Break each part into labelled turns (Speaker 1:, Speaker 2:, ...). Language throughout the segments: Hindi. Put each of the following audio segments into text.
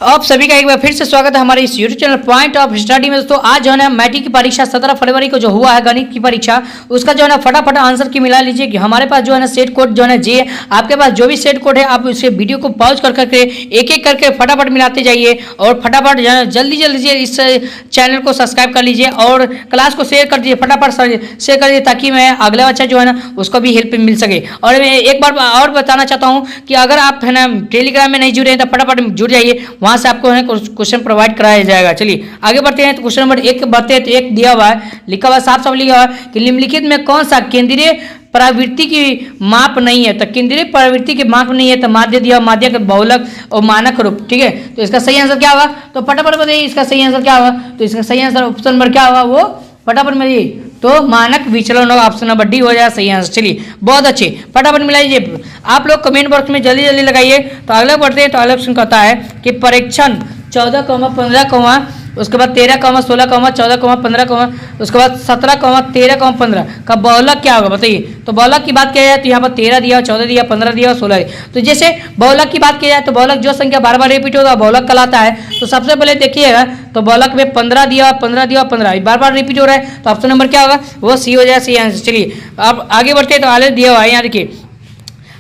Speaker 1: आप सभी का एक बार फिर से स्वागत है हमारे इस YouTube channel point of study में। दोस्तों आज जो है ना मैट्रिक की परीक्षा 17 फरवरी को जो हुआ है गणित की परीक्षा, उसका जो है ना फटाफट आंसर की मिला लीजिए कि हमारे पास जो है ना सेट कोड जो है ना जी, आपके पास जो भी सेट कोड है आप उसे वीडियो को पॉज कर करके एक एक करके फटाफट मिलाते जाइए और फटाफट जो है जल्दी जल्दी इस चैनल को सब्सक्राइब कर लीजिए और क्लास को शेयर कर दीजिए, फटाफट शेयर कर दीजिए ताकि मैं अगला बच्चा जो है ना उसको भी हेल्प मिल सके। और मैं एक बार और बताना चाहता हूँ कि अगर आप है ना टेलीग्राम में नहीं जुड़े हैं तो फटाफट जुड़ जाइए, वहाँ से आपको है क्वेश्चन प्रोवाइड कराया जाएगा। चलिए आगे बढ़ते हैं। तो क्वेश्चन नंबर 1 बढ़ते हैं। तो एक दिया हुआ है, लिखा हुआ साफ साफ लिखा हुआ है कि निम्नलिखित में कौन सा केंद्रीय प्रवृत्ति की माप नहीं है। तो केंद्रीय प्रवृत्ति की माप नहीं है तो माध्य दिया, माध्य का बहुलक और मानक रूप। ठीक है, तो इसका सही आंसर क्या होगा? तो फटाफट बताइए इसका सही आंसर क्या होगा? तो इसका सही आंसर ऑप्शन नंबर क्या होगा? वो फटाफट मिलाइए। तो मानक विचलन होगा, ऑप्शन नंबर डी हो जाएगा सही आंसर। चलिए बहुत अच्छे, फटाफट मिलाइए। आप लोग कमेंट बॉक्स में जल्दी जल्दी लगाइए। तो अगला बढ़ते हैं। तो अगला ऑप्शन कहता है कि परीक्षण 14, 15, उसके बाद 13, 16, 14, 15, उसके बाद 17, 13, 15 का बहुलक क्या होगा बताइए। तो बहुलक की बात किया जाए तो यहाँ पर 13 दिया, 14 दिया, 15 दिया और 16 दिया। तो जैसे बहुलक की बात की जाए तो बहुलक जो संख्या बार बार रिपीट होगा बहुलक कहलाता है। तो सबसे पहले देखिएगा तो बहुलक में 15 दिया, 15 दिया, 15 बार बार रिपीट हो रहा है तो ऑप्शन नंबर क्या होगा? वो सी हो जाएगा सी आंसर। चलिए अब आगे बढ़ते हैं। तो आगे दिया हुआ है यहाँ देखिए,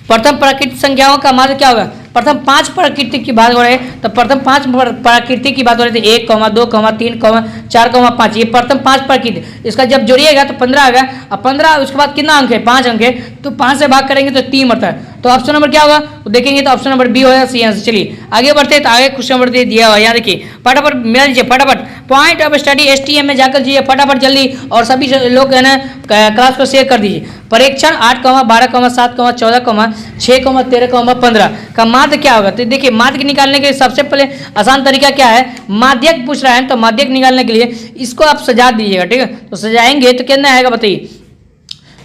Speaker 1: प्रथम प्राकृतिक संख्याओं का माध्य क्या होगा? प्रथम 5 प्रकृति की बात हो रही है तो प्रथम 5 प्रकृति की बात हो रही थी 1, 2, 3, 4, 5। ये प्रथम 5 प्रकृति, इसका जब जोड़िएगा तो 15 आएगा। अब 15 उसके बाद कितना अंक है? 5 अंक है। तो 5 से भाग करेंगे तो 3 बढ़ता है। तो ऑप्शन नंबर क्या होगा? तो देखेंगे तो ऑप्शन नंबर बी होगा सी आंसर। चलिए आगे बढ़ते हैं। तो आगे क्वेश्चन नंबर दिया हुआ यहाँ देखिए, फटाफट मिला लीजिए। फटाफट पॉइंट ऑफ स्टडी STM में जाकर जाइए फटाफट जल्दी, और सभी लोग है ना क्लास को शेयर कर दीजिए। परीक्षण 8, 12, 7, 14, 6, 13, 15 का माध्य क्या होगा? तो देखिए माध्य निकालने के लिए सबसे पहले आसान तरीका क्या है? माध्यक पूछ रहा है तो माध्यक निकालने के लिए इसको आप सजा दीजिएगा। ठीक है, तो सजाएंगे तो कितना आएगा बताइए।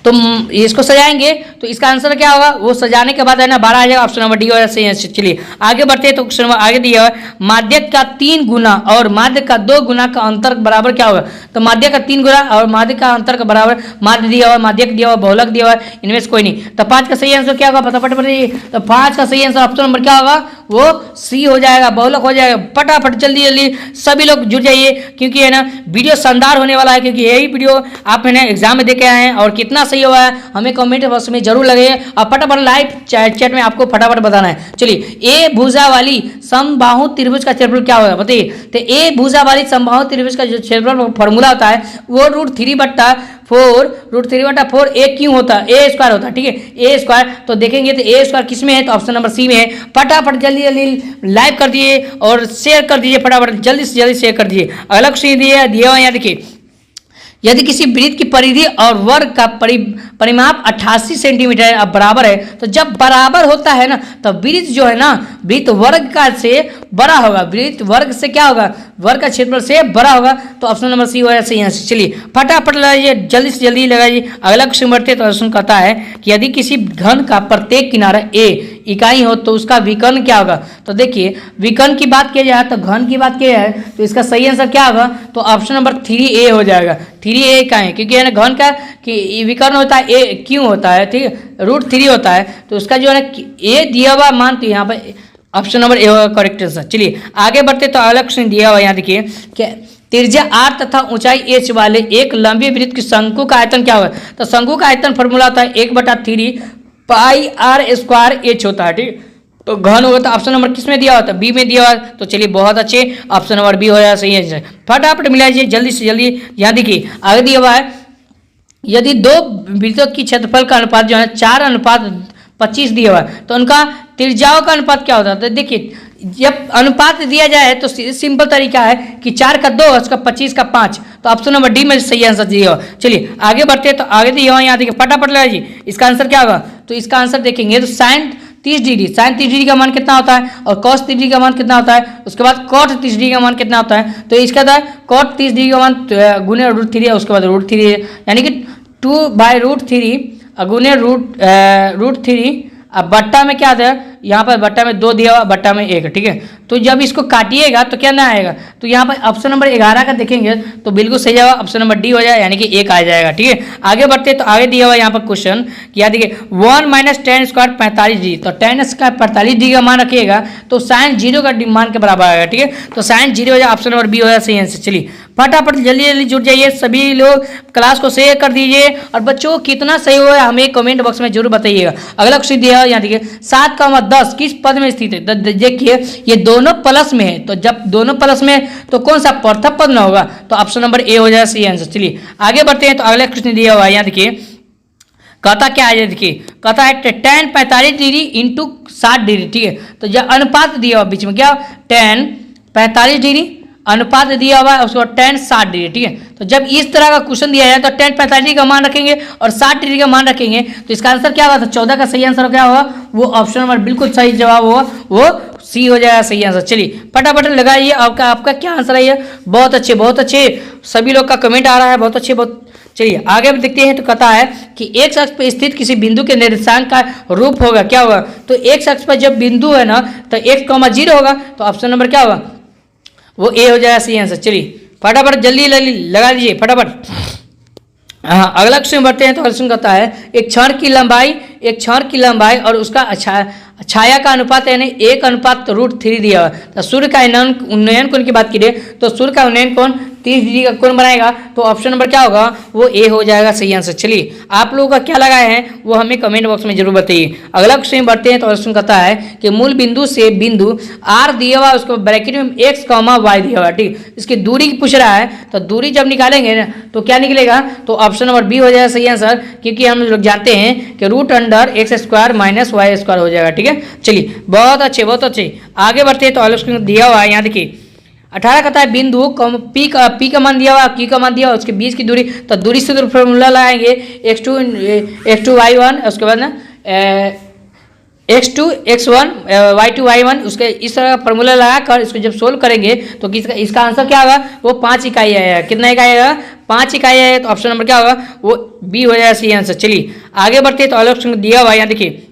Speaker 1: तो इसको सजाएंगे तो इसका आंसर क्या होगा? वो सजाने के बाद है ना 12 आ जाएगा, ऑप्शन नंबर डी हो जाएगा। चलिए आगे बढ़ते हैं। तो क्वेश्चन नंबर आगे दिया हुआ है, माध्यक का 3 गुना और माध्य का 2 गुना का अंतर बराबर क्या होगा? तो माध्य का 3 गुना और माध्य का अंतर का बराबर माध्य दिया हुआ, माध्यक दिया हुआ, बहुलक दिया हुआ, इनमें से कोई नहीं। तो 5 का सही आंसर क्या होगा? फटाफट बताइए। तो 5 का सही आंसर ऑप्शन नंबर क्या होगा? वो सी हो जाएगा, बहुलक हो जाएगा। फटाफट जल्दी जल्दी सभी लोग जुड़ जाइए क्योंकि है ना वीडियो शानदार होने वाला है, क्योंकि यही वीडियो आप है ना एग्जाम में दे के आए हैं और कितना सही हुआ है हमें कमेंट बॉक्स में जरूर लगे और फटाफट लाइव चैट में आपको फटाफट बताना है। चलिए ए भुजा वाली समबाहु त्रिभुज का क्षेत्रफल क्या होगा बताइए। तो ए भुजा वाली समबाहु त्रिभुज का जो क्षेत्रफल फॉर्मूला होता है वो √3/4 ए क्यों होता है? ए स्क्वायर होता है। ठीक है, ए स्क्वायर। तो देखेंगे तो ए स्क्वायर किस में है? तो ऑप्शन नंबर सी में है। फटाफट जल्दी जल्दी लाइव कर दिए और शेयर कर दीजिए, फटाफट जल्दी से जल्दी शेयर कर दीजिए। अगला क्वेश्चन दिया हुआ यहाँ देखिए, यदि किसी वृत्त की परिधि और वर्ग का परिमाप 88 सेंटीमीटर बराबर है तो जब बराबर होता है ना तो वृत्त जो है ना वृत्त वर्ग का से बड़ा होगा, वृत्त वर्ग से क्या होगा? वर्ग का क्षेत्रफल से बड़ा होगा। तो ऑप्शन नंबर सी होगा सही आंसर। चलिए फटाफट लगाइए, जल्दी से जल्दी लगाइए। अगला क्वेश्चन बढ़ते तो क्वेश्चन कहता है कि यदि किसी घन का प्रत्येक किनारा ए इकाई हो तो उसका विकर्ण क्या होगा? तो देखिए विकर्ण की बात की जाए तो घन की बात की जाए तो इसका सही आंसर क्या होगा? तो ऑप्शन नंबर 3A हो जाएगा। 3A इकाई, क्योंकि है ना घन का कि विकर्ण होता है ए क्यों होता है? ठीक है, √3 होता है। तो उसका जो है ना ए दिया हुआ मान, तो यहाँ पर ऑप्शन नंबर ए होगा करेक्ट आंसर। चलिए आगे बढ़ते तो अगला क्वेश्चन दिया हुआ यहाँ देखिए कि त्रिज्या r तथा ऊंचाई h वाले एक लंबे वृत्त की शंकु का आयतन क्या होगा? तो शंकु का आयतन फॉर्मूला होता है 1/3 πr² h होता है। ठीक, तो घन होगा तो ऑप्शन नंबर किस में दिया होता है? बी में दिया हुआ। तो चलिए बहुत अच्छे, ऑप्शन नंबर बी हो जाएगा सही है। फटाफट मिलाइए जल्दी से जल्दी। यहाँ देखिए आगे दिया हुआ है, यदि 2 वृत्तों की क्षेत्रफल का अनुपात जो है 4:25 दिया हुआ है तो उनका त्रिज्याओं का अनुपात क्या होता है? तो देखिए जब अनुपात दिया जाए तो सिंपल तरीका है कि 4 का 2 उसका 25 का 5। तो ऑप्शन नंबर डी में सही आंसर दिया हुआ। चलिए आगे बढ़ते हैं। तो आगे दिया हुआ यहाँ देखिए, फटाफट लगाइए इसका आंसर क्या होगा? तो इसका आंसर देखेंगे तो साइन 30 डिग्री का मान कितना होता है और cos 30 डिग्री का मान कितना होता है, उसके बाद cot 30 डिग्री का मान कितना होता है? तो इसका था cot 30 डिग्री का मान गुने √3 है, उसके बाद √3 है, यानी कि 2/√3 गुने √3 अब बट्टा में क्या आता है यहाँ पर बट्टा में 2 दिया हुआ, बट्टा में 1, ठीक है। तो जब इसको काटिएगा तो क्या ना आएगा, तो यहाँ पर ऑप्शन नंबर 11 का देखेंगे तो बिल्कुल सही जवाब ऑप्शन नंबर डी हो जाएगा, यानी कि 1 आ जाएगा, ठीक है। आगे बढ़ते हैं तो आगे दिया हुआ यहाँ पर क्वेश्चन क्या देखिए 1 माइनस टेन स्क्वायर 45 डिग्री, तो टेन स्क्वायर 45 डिग्री का मान रखिएगा तो साइन 0 का मान के बराबर आएगा, ठीक है। तो साइन 0 हो जाए, ऑप्शन नंबर बी हो जाए सही आंसर। चलिए फटाफट जल्दी जल्दी जुट जाइए, सभी लोग क्लास को शेयर कर दीजिए और बच्चों कितना सही हुआ है हमें कमेंट बॉक्स में जरूर बताइएगा। अगला क्वेश्चन दिया है यहाँ देखिए 7,10 किस पद में स्थित है। देखिए ये दोनों प्लस में है, तो जब दोनों प्लस में तो कौन सा प्रथम पद में होगा, तो ऑप्शन नंबर ए हो जाए सही आंसर। चलिए आगे बढ़ते हैं तो अगला क्वेश्चन दिया हुआ है यहाँ देखिए कहता क्या है, देखिए कहता है tan 45 डिग्री इंटू 60 डिग्री, ठीक है। तो जब अनुपात दिया हुआ बीच में क्या tan 45 डिग्री अनुपात दिया हुआ है, उसके बाद tan 60 डिग्री, ठीक है। तो जब इस तरह का क्वेश्चन दिया जाए तो tan 45 डिग्री का मान रखेंगे और 60 डिग्री का मान रखेंगे, तो इसका आंसर क्या होगा, तो 14 का सही आंसर क्या होगा, वो ऑप्शन नंबर बिल्कुल सही जवाब होगा, वो सी हो जाएगा सही आंसर। चलिए फटाफट लगाइए, आपका क्या आंसर है। बहुत अच्छे सभी लोग का कमेंट आ रहा है, बहुत अच्छे बहुत। चलिए आगे देखते हैं तो कहता है कि एक अक्ष पर स्थित किसी बिंदु के निर्देशांक का रूप होगा, क्या होगा, तो एक अक्ष पर जब बिंदु है ना तो x,0 होगा, तो ऑप्शन नंबर क्या होगा, वो ए हो जाएगा सही आंसर। चलिए फटाफट जल्दी लगा लीजिए फटाफट। हाँ अगला क्वेश्चन बढ़ते हैं तो क्वेश्चन कहता है एक क्षण की लंबाई और उसका छाया का अनुपात यानी 1:√3 दिया हुआ। तो सूर्य का उन्नयन कोण की बात करिए तो सूर्य का उन्नयन कोण 30 डिग्री का कोण बनाएगा, तो ऑप्शन नंबर क्या होगा, वो ए हो जाएगा सही आंसर। चलिए आप लोगों का क्या लगाए हैं वो हमें कमेंट बॉक्स में जरूर बताइए। अगला क्वेश्चन बढ़ते हैं तो क्वेश्चन कहता है कि मूल बिंदु से बिंदु आर दिया हुआ उसको ब्रैकेट में x, y दिया हुआ, ठीक। इसकी दूरी पूछ रहा है, तो दूरी जब निकालेंगे ना तो क्या निकलेगा, तो ऑप्शन नंबर बी हो जाएगा सही आंसर, क्योंकि हम लोग जानते हैं कि √x² - y² हो जाएगा, ठीक है। चलिए बहुत अच्छे। आगे बढ़ते हैं तो अगला क्वेश्चन दिया हुआ है यहाँ देखिए 18 कहता है बिंदु पी का मान दिया हुआ, क्यू का मान दिया हुआ, उसके बीच की दूरी, तो दूरी से फॉर्मूला लगाएंगे x2 y1, उसके बाद ना x2 x1 y2 y1, उसके इस तरह का फॉर्मूला लगाकर इसको जब सोल्व करेंगे तो इसका आंसर क्या होगा, वो 5 इकाई आएगा। कितना इकाई आएगा, 5 इकाई आएगा, तो ऑप्शन नंबर क्या होगा, वो बी हो जाएगा सही आंसर। चलिए आगे बढ़ते हैं तो अगला क्वेश्चन दिया हुआ है यहाँ देखिए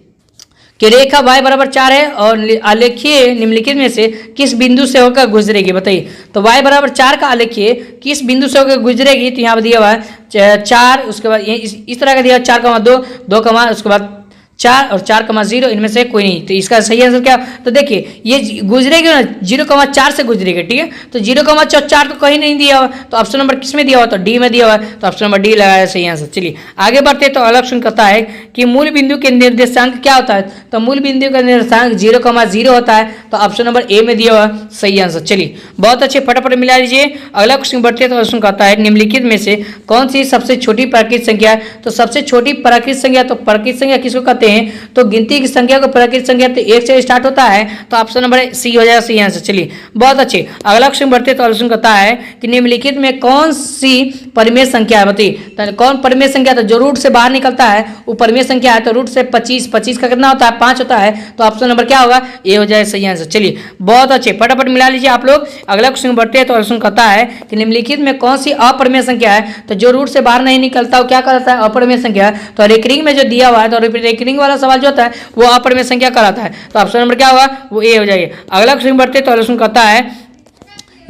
Speaker 1: कि रेखा y बराबर 4 है और आलेखीय निम्नलिखित में से किस बिंदु से होकर गुजरेगी, बताइए। तो y बराबर 4 का आलेखीय किस बिंदु से होकर गुजरेगी, तो यहाँ पर दिया हुआ है 4, उसके बाद इस तरह का दिया 4,2, 2, उसके बाद 4 और 4,0, इनमें से कोई नहीं, तो इसका सही आंसर क्या, तो देखिए ये गुजरेगी ना 0,4 से गुजरेगी, ठीक है। तो 0,4 तो कहीं नहीं दिया हुआ, तो ऑप्शन नंबर किस में दिया हुआ, तो डी में दिया हुआ है, तो ऑप्शन नंबर डी लगाया सही आंसर। चलिए आगे बढ़ते तो अगला क्वेश्चन कहता है कि मूल बिंदु के निर्देशांक क्या होता है, तो मूल बिंदु का निर्देशांक 0,0 होता है, तो ऑप्शन नंबर ए में दिया हुआ सही आंसर। चलिए बहुत अच्छे फटाफट मिला लीजिए। अगला क्वेश्चन बढ़ते तो क्वेश्चन कहता है निम्नलिखित में से कौन सी सबसे छोटी प्राकृतिक संख्या है, तो सबसे छोटी प्राकृतिक संख्या, तो प्राकृतिक संख्या किसको कहते हैं, तो गिनती की संख्या को प्राकृतिक संख्या तो 1 से स्टार्ट होता है, तो ऑप्शन नंबर सी हो जाएगा सही आंसर। चलिए बहुत अच्छे। अगला क्वेश्चन बढ़ते तो क्वेश्चन कहता है कि निम्नलिखित में कौन सी परिमेय संख्या है, बताइए। तो कौन परिमेय संख्या, तो जो रूट से बाहर निकलता है वो परिमेय संख्या है, तो रूट से 25 का कितना होता है, 5 होता है, तो ऑप्शन नंबर क्या होगा, ए हो जाए सही आंसर। चलिए बहुत अच्छे फटाफट मिला लीजिए आप लोग। अगला क्वेश्चन बढ़ते हैं तो क्वेश्चन कहता है कि निम्नलिखित में कौन सी अपरिमेय संख्या है, तो जो रूट से बाहर नहीं निकलता वो क्या कहता है, अपरिमेय संख्या। तो रिकरिंग में जो दिया हुआ है, तो रिकरिंग वाला सवाल जो होता है वो अपरिमेय संख्या कहलाता है, तो ऑप्शन नंबर क्या होगा, वो ए हो जाएगा। अगला क्वेश्चन बढ़ते तो क्वेश्चन कहता है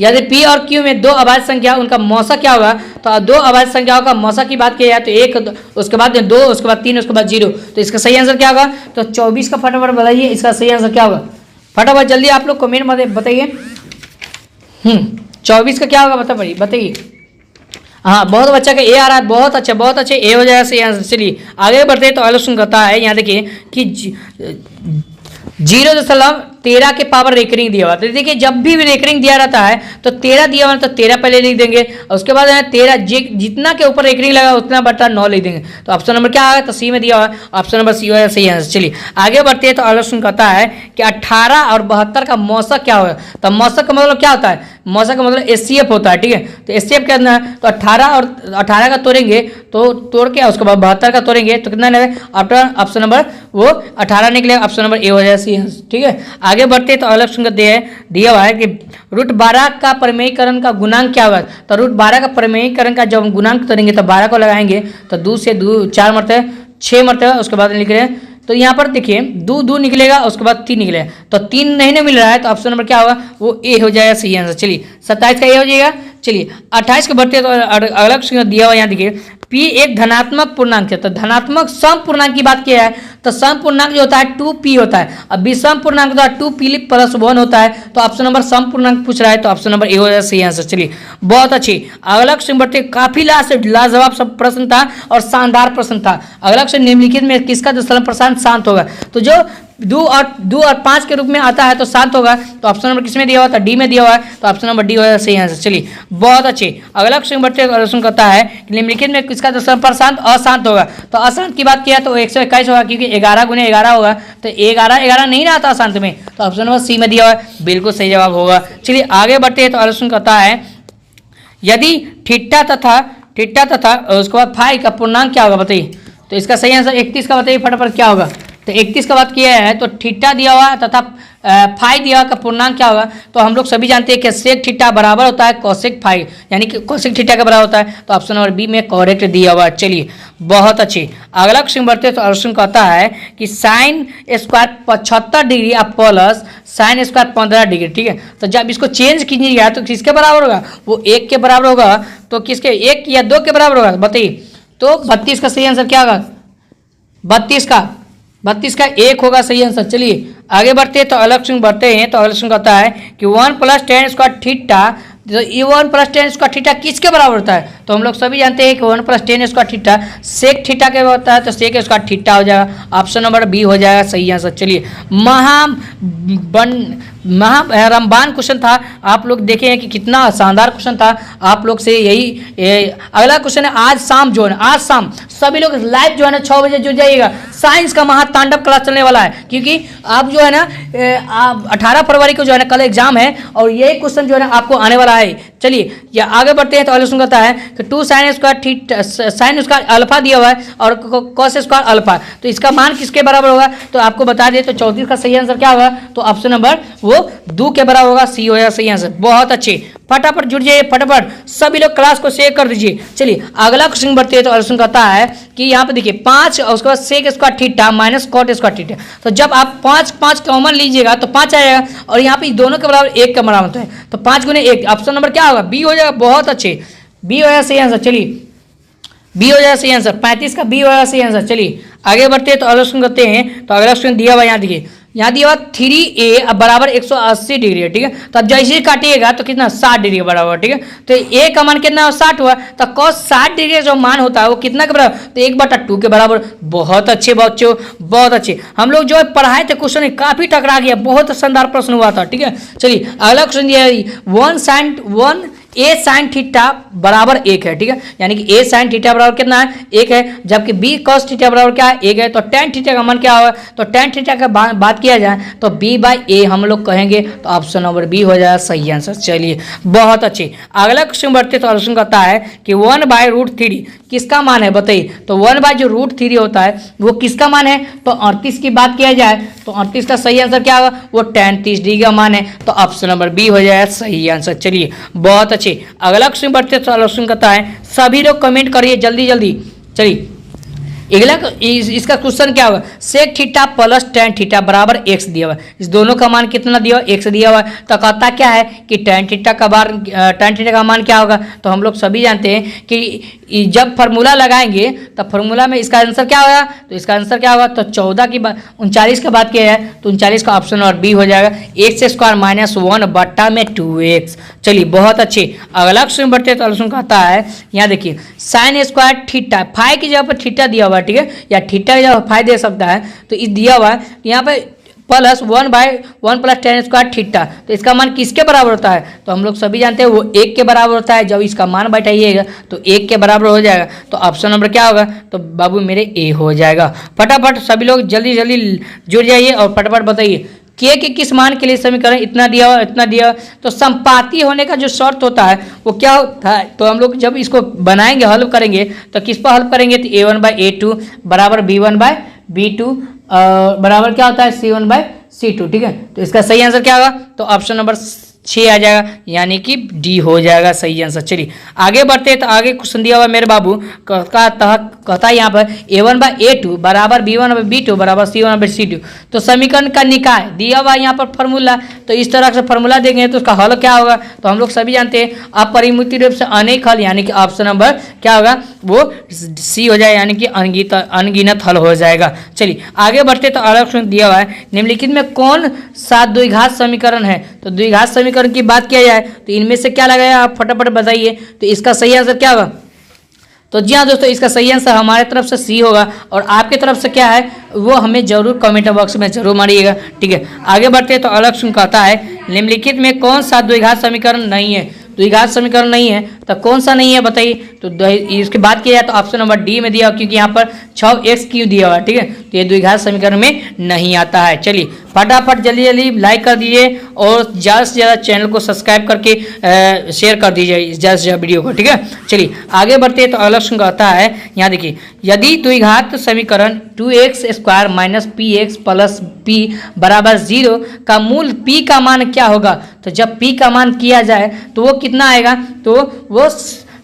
Speaker 1: यदि P और Q में 2 अभाज्य संख्या उनका मौसा क्या होगा, तो 2 अभाज्य संख्याओं का मौसा की बात की जाए तो 1, उसके बाद 2, उसके बाद 3, उसके बाद 0, तो इसका सही आंसर क्या होगा, तो 24 का फटाफट बताइए इसका सही आंसर क्या होगा, फटाफट जल्दी आप लोग कमेंट में बताइए। 24 का क्या होगा बताइए। हाँ बहुत बच्चा का ए आ रहा है, बहुत अच्छे ए हो जाएगा सही आंसर। चलिए आगे बढ़ते हैं तो अगला क्वेश्चन कहता है यहाँ देखिए कि 0.13 के पावर रेकरिंग दिया हुआ, तो देखिए जब भी रेकरिंग दिया रहता है तो 13 दिया हुआ तो 13 पहले लिख देंगे, और उसके बाद 13 जितना के ऊपर रेकरिंग लगा उतना बटा 9 लिख देंगे, तो ऑप्शन नंबर क्या आएगा, तो सी में दिया हुआ है, ऑप्शन नंबर सी है सही आंसर। चलिए आगे बढ़ते हैं तो अगला क्वेश्चन कहता है कि 18 और 72 का मौसा क्या होगा, तो मौसा का मतलब क्या होता है, मौसा का मतलब एचसीएफ होता है, ठीक है। तो एचसीएफ क्या है, तो 18 का तोड़ेंगे तो तोड़ के उसके बाद 72 का तोड़ेंगे तो कितना लगेगा, ऑप्शन नंबर वो 18 निकलेगा, ऑप्शन नंबर ए हो जाएगा सी, ठीक है। आगे बढ़ते तो अगला क्वेश्चन दिया हुआ है कि √12 का परिमेयीकरण का गुणांक क्या होगा, तो √12 का परिमेयीकरण का जब गुणांक करेंगे तो 12 को लगाएंगे तो 2 से 4 मरते 6 मरते, उसके बाद लिख रहे हैं तो यहाँ पर देखिए दो दो निकलेगा, उसके बाद 3 निकलेगा, तो 3 नहीं ना मिल रहा है, तो ऑप्शन नंबर क्या होगा, वो ए हो जाएगा सही आंसर। चलिए 27 का ए हो जाएगा। चलिए 28 के बढ़ते तो अगला क्वेश्चन दिया हुआ यहाँ देखिए, p एक धनात्मक पूर्णांक है, तो धनात्मक सम पूर्णांक की बात किया है, तो सम पूर्णांक जो होता है 2p होता है, अब विषम पूर्णांक होता है 2p + 1 होता है, तो ऑप्शन नंबर सम पूर्णांक पूछ रहा है, तो ऑप्शन नंबर ए हो जाएगा सही आंसर। चलिए बहुत अच्छी, अगला क्वेश्चन बढ़ते, काफी लाजवाब सब प्रश्न था और शानदार प्रश्न था। अगला क्वेश्चन, निम्नलिखित में किसका दशमलव प्रशांत शांत होगा, तो जो 2 और 5 के रूप में आता है तो शांत होगा, तो ऑप्शन नंबर किसमें दिया हुआ था, डी में दिया हुआ है, तो ऑप्शन नंबर डी होगा सही आंसर। चलिए बहुत अच्छे, अगला क्वेश्चन बढ़ते क्वेश्चन कहता है निम्नलिखित में किसका दशमलव प्रशांत अशांत होगा, तो अशांत की बात किया तो 121 होगा, क्योंकि 11 × 11 होगा, तो 11 नहीं रहता अशांत में, तो ऑप्शन नंबर सी में दिया हुआ है, बिल्कुल सही जवाब होगा। चलिए आगे बढ़ते हैं, तो क्वेश्चन कहता है यदि थीटा तथा उसके बाद फाई का पूर्णांक क्या होगा बताइए, तो इसका सही आंसर 31 का बताइए फटाफट क्या होगा, तो 31 का बात किया है, तो थीटा दिया हुआ तथा फाई दिया हुआ का पूर्णांक क्या होगा, तो हम लोग सभी जानते हैं कि सेक थीटा बराबर होता है कोसेक फाई, यानी कि कोसेक थीटा के बराबर होता है, तो ऑप्शन नंबर बी में करेक्ट दिया हुआ है। चलिए बहुत अच्छी, अगला क्वेश्चन बढ़ते तो क्वेश्चन कहता है कि sine square 75 degree plus sine square 15 degree, ठीक है, तो जब इसको चेंज कीजिएगा तो किसके बराबर होगा, वो 1 के बराबर होगा, तो किसके 1 या 2 के बराबर होगा बताइए, तो 32 का सही आंसर क्या होगा, 32 का 1 होगा सही आंसर। चलिए आगे बढ़ते हैं, तो अगला क्वेश्चन बढ़ते हैं, तो अगला क्वेश्चन कहता है कि 1 + tan स्क्वायर थीटा, तो ये 1 + tan स्क्वायर थीटा किसके बराबर होता है, तो हम लोग सभी जानते हैं कि 1 + tan square theta sec theta के होता है, तो सेक स्क्वायर थीटा हो जाएगा, ऑप्शन नंबर बी हो जाएगा सही आंसर। चलिए रामबान क्वेश्चन था, आप लोग देखे हैं कि कितना शानदार क्वेश्चन था, आप लोग से यही अगला क्वेश्चन है, आज शाम सभी लोग लाइव जो है ना 6 बजे जुड़ जाइएगा, साइंस का महातांडव क्लास चलने वाला है, क्योंकि आप जो है ना 18 फरवरी को जो है ना कल एग्जाम है, और यही क्वेश्चन जो है ना आपको आने वाला है। चलिए या आगे बढ़ते हैं, तो अगला क्वेश्चन कहता है कि 2 sin square theta sine square alpha दिया हुआ है और कॉस स्क्वायर अल्फा, तो इसका मान किसके बराबर होगा, तो आपको बता दें, तो 34 का सही आंसर क्या होगा, तो ऑप्शन नंबर वो 2 के बराबर होगा, सी होगा सही आंसर। बहुत अच्छे, फटाफट जुड़ जाइए, फटाफट सभी लोग क्लास को शेयर कर दीजिए। चलिए अगला क्वेश्चन बढ़ते हैं, तो क्वेश्चन कहता है कि यहाँ पे देखिए 5 और उसके बाद sec square theta minus cot square theta, तो जब आप 5 कॉमन लीजिएगा तो 5 आएगा, और यहाँ पे दोनों के बराबर 1 का बराबर होता है, तो 5 × 1 ऑप्शन नंबर क्या होगा, बी हो जाएगा। बहुत अच्छे, बी हो जाएगा सही आंसर। चलिए बी हो जाएगा सही आंसर, 35 का बी हो जाएगा सही आंसर। चलिए आगे बढ़ते हैं, तो अगला क्वेश्चन करते हैं, तो अगला क्वेश्चन दिया हुआ यहाँ देखिए, यहाँ दिया हुआ 3a बराबर 180 डिग्री है, ठीक है, तो अब जैसे ही काटिएगा तो कितना 60 डिग्री के बराबर, ठीक है, तो a का मान कितना 60 हुआ, तो cos 60 डिग्री का जो मान होता है वो कितना के बराबर, तो 1/2 के बराबर। बहुत अच्छे बच्चों, बहुत अच्छे, हम लोग जो पढ़ाए थे क्वेश्चन काफी टकरा गया, बहुत शानदार प्रश्न हुआ था, ठीक है। चलिए अगला क्वेश्चन दिया है a sin थीटा बराबर 1 है, ठीक है, यानी कि a sin थीटा बराबर कितना है 1 है, जबकि b cos थीटा बराबर क्या है 1 है, तो tan थीटा का मान क्या होगा, तो tan थीटा का बात किया जाए तो b/a हम लोग कहेंगे, तो ऑप्शन नंबर बी हो जाएगा सही आंसर। चलिए बहुत अच्छे, अगला क्वेश्चन बढ़ते, तो क्वेश्चन कहता है कि 1/√3 किसका मान है बताइए, तो 1/√3 होता है वो किसका मान है, तो 38 की बात किया जाए तो 38 का सही आंसर क्या होगा, वो tan 30 डिग्री का मान है, तो ऑप्शन नंबर बी हो जाएगा सही आंसर। चलिए बहुत अच्छे, अगला क्वेश्चन बढ़ते, तो क्वेश्चन कहता है सभी लोग कमेंट करिए जल्दी जल्दी। चलिए अगला इसका क्वेश्चन क्या होगा, sec theta plus tan theta बराबर x दिया हुआ है, इस दोनों का मान कितना दिया हुआ, x दिया हुआ है, तो कहता क्या है कि tan थीटा का मान क्या होगा, तो हम लोग सभी जानते हैं कि जब फार्मूला लगाएंगे तब फार्मूला में इसका आंसर क्या होगा, तो इसका आंसर क्या होगा, तो 14 की 39 का बात किया है, तो 39 का ऑप्शन और बी हो जाएगा, x² - 1/2x। चलिए बहुत अच्छे, अगला क्वेश्चन बढ़ते, तो क्वेश्चन कहता है यहाँ देखिए साइन स्क्वायर थीटा, फाई की जगह पर थीटा दिया हुआ, ठीक है, या थीटा का फाई दे सकता है, तो इस दिया हुआ है यहाँ पे प्लस 1/1 + tan स्क्वायर थीटा, तो इसका मान किसके बराबर होता है, तो हम लोग सभी जानते हैं वो 1 के बराबर होता है, जब इसका मान बैठाइएगा तो 1 के बराबर हो जाएगा, तो ऑप्शन नंबर क्या होगा, तो बाबू मेरे ए हो जाएगा। फटाफट सभी लोग जल्दी जल्दी जुड़ जाइए और फटाफट बताइए के किस मान के लिए समीकरण इतना दिया हुआ इतना दिया, तो संपाती होने का जो शर्त होता है वो क्या होता है, तो हम लोग जब इसको बनाएंगे हल करेंगे तो किस पर हल करेंगे, तो a1/a2 बराबर b1/b2 बराबर क्या होता है c1/c2, ठीक है, तो इसका सही आंसर क्या होगा, तो ऑप्शन नंबर 6 आ जाएगा, यानी कि डी हो जाएगा सही आंसर। चलिए आगे बढ़ते हैं, तो आगे क्वेश्चन दिया हुआ मेरे बाबू कहता है यहाँ पर A1/A2 बराबर B1/B2 बराबर C1/C2। तो समीकरण का निकाय दिया हुआ यहाँ पर फॉर्मूला, तो इस तरह से फॉर्मूला देंगे तो उसका हल क्या होगा, तो हम लोग सभी जानते हैं अपरिमित रूप से अनेक हल, यानी कि ऑप्शन नंबर क्या होगा वो सी हो जाए, यानी कि अनगिनत हल हो जाएगा। चलिए आगे बढ़ते तो अगला क्वेश्चन दिया हुआ है, निम्नलिखित में कौन सा द्विघात समीकरण है। तो द्विघात समीकरण की बात किया जाए तो इनमें से क्या लगाया, आप फटाफट बताइए। तो इसका सही आंसर क्या होगा, तो जी हाँ दोस्तों, इसका सही आंसर हमारे तरफ से सी होगा, और आपकी तरफ से क्या है वो हमें जरूर कमेंट बॉक्स में जरूर मारिएगा। ठीक है, आगे बढ़ते तो अगला क्वेश्चन कहता है, निम्नलिखित में कौन सा द्विघात समीकरण नहीं है। द्विघात समीकरण नहीं है तो कौन सा नहीं है बताइए। तो इसके बात किया जाए तो ऑप्शन नंबर डी में दिया, क्योंकि यहाँ पर 6x क्यों दिया हुआ है। ठीक है, तो ये द्विघात समीकरण में नहीं आता है। चलिए फटाफट जल्दी जल्दी लाइक कर दीजिए और ज़्यादा से ज़्यादा चैनल को सब्सक्राइब करके शेयर कर दीजिए ज़्यादा से ज़्यादा वीडियो को। ठीक है, चलिए आगे बढ़ते हैं तो अगला क्वेश्चन कहता है, यहाँ देखिए, यदि द्विघात समीकरण 2x² minus px plus p बराबर 0 का मूल p का मान क्या होगा। तो जब p का मान किया जाए तो वो कितना आएगा, तो वो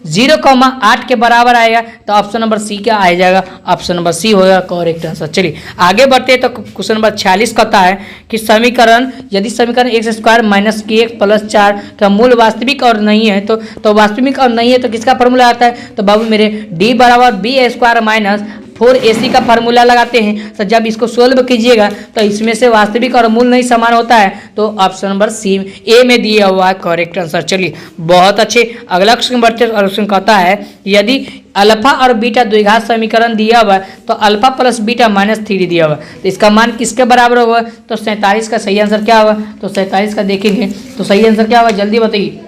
Speaker 1: 0,8 के बराबर आएगा। तो ऑप्शन नंबर सी क्या आ जाएगा, ऑप्शन नंबर सी होगा करेक्ट आंसर। चलिए आगे बढ़ते हैं तो क्वेश्चन नंबर 46 कहता है कि समीकरण यदि समीकरण x² माइनस kx प्लस 4 का मूल वास्तविक और नहीं है, तो वास्तविक और नहीं है तो किसका फॉर्मूला आता है, तो बाबू मेरे d बराबर b² माइनस 4ac का फार्मूला लगाते हैं। तो जब इसको सोल्व कीजिएगा तो इसमें से वास्तविक और मूल नहीं समान होता है, तो ऑप्शन नंबर सी ए में दिया हुआ है करेक्ट आंसर। चलिए बहुत अच्छे, अगला क्वेश्चन बढ़ते हैं। क्वेश्चन कहता है, यदि अल्फा और बीटा द्विघात समीकरण दिया हुआ है तो अल्फा प्लस बीटा -3 दिया हुआ है, तो इसका मान किसके बराबर होगा, तो 47 का सही आंसर क्या होगा। तो 47 का देखेंगे तो सही आंसर क्या होगा, जल्दी बताइए।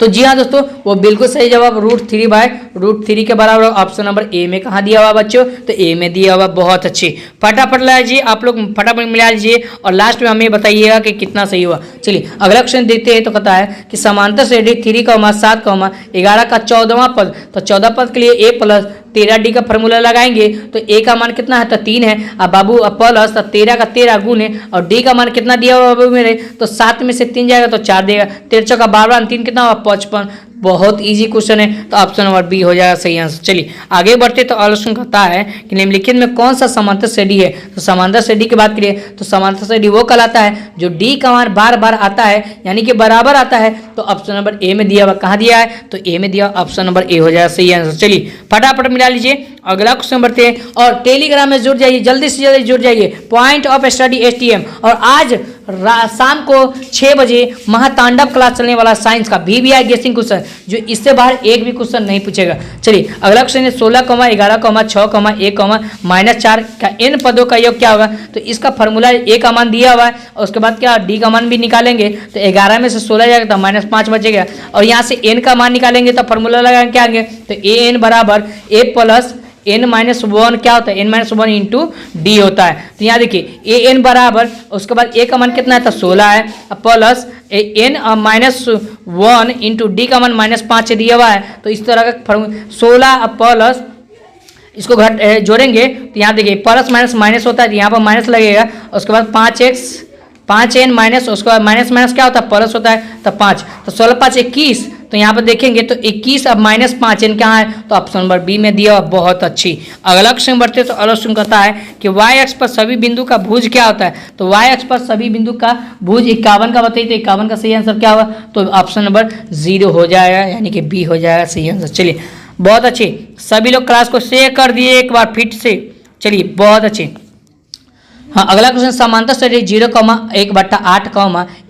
Speaker 1: तो जी हाँ दोस्तों, वो बिल्कुल सही जवाब √3/√3 के बराबर ऑप्शन नंबर ए में कहाँ दिया हुआ बच्चों, तो ए में दिया हुआ। बहुत अच्छी, फटाफट लीजिए आप लोग, फटाफट मिला लीजिए और लास्ट में हमें बताइएगा कि कितना सही हुआ। चलिए अगला क्वेश्चन देखते हैं, तो कहता है कि समांतर श्रेणी 3,7,11 का 14वां पद, तो 14 पद के लिए ए प्लस 13d का फॉर्मूला लगाएंगे तो a का मान कितना है, तो 3 है। अब बाबू प्लस 13 का 13 गुण है, और d का मान कितना दिया हुआ बाबू मेरे, तो 7 में से 3 जाएगा तो 4 देगा, 13 चौका 12 3 कितना हुआ 55। बहुत इजी क्वेश्चन है, तो ऑप्शन नंबर बी हो जाएगा सही आंसर। चलिए आगे बढ़ते तो अगला क्वेश्चन कहता है कि निम्नलिखित में कौन सा समांतर श्रेणी है। तो समांतर श्रेणी की बात करिए तो समांतर श्रेणी वो कहलाता है जो डी का मान बार बार आता है, यानी कि बराबर आता है। तो ऑप्शन नंबर ए में दिया हुआ, कहाँ दिया है, तो ए में दिया, ऑप्शन नंबर ए हो जाएगा सही आंसर। चलिए फटाफट मिला लीजिए, अगला क्वेश्चन बढ़ते हैं और टेलीग्राम में जुड़ जाइए, जल्दी से जल्दी जुड़ जाइए, पॉइंट ऑफ स्टडी STM। और आज शाम को 6 बजे महातांडव क्लास चलने वाला साइंस का VVI गेसिंग क्वेश्चन, जो इससे बाहर एक भी क्वेश्चन नहीं पूछेगा। चलिए अगला क्वेश्चन है 16,11,6,1,-4 का n पदों का योग क्या होगा। तो इसका फॉर्मूला a का मान दिया हुआ है, और उसके बाद क्या d का मान भी निकालेंगे, तो 11 में से 16 जाएगा तो -5 बचेगा, और यहाँ से n का मान निकालेंगे तो फॉर्मूला लगाएंगे क्या आएंगे, तो an बराबर a प्लस n-1 क्या होता है, n-1 इंटू डी होता है। तो यहाँ देखिए an बराबर, उसके बाद a का मान कितना है, तो 16 है, प्लस n-1 इंटू डी का मान -5 दिया हुआ है। तो इस तरह का 16 प्लस इसको जोड़ेंगे तो यहाँ देखिए प्लस माइनस होता है, यहाँ पर माइनस लगेगा, उसके बाद 5n माइनस, उसके बाद माइनस क्या होता है, प्लस होता है, तो 5, तो 16 5 21, तो यहाँ पर देखेंगे तो 21 अब -5n कहाँ है, तो ऑप्शन नंबर बी में दिया। बहुत अच्छी, अगला क्वेश्चन बढ़ते तो अगला क्वेश्चन कहता है कि y अक्ष पर सभी बिंदु का भुज क्या होता है। तो y अक्ष पर सभी बिंदु का भुज 51 का बताइए, तो 51 का सही आंसर क्या होगा, तो ऑप्शन नंबर 0 हो जाएगा, यानी कि बी हो जाएगा सही आंसर। चलिए बहुत अच्छे, सभी लोग क्लास को शेयर कर दिए एक बार फिट से। चलिए बहुत अच्छे, हाँ अगला क्वेश्चन समांतर श्रेणी 0,1/8,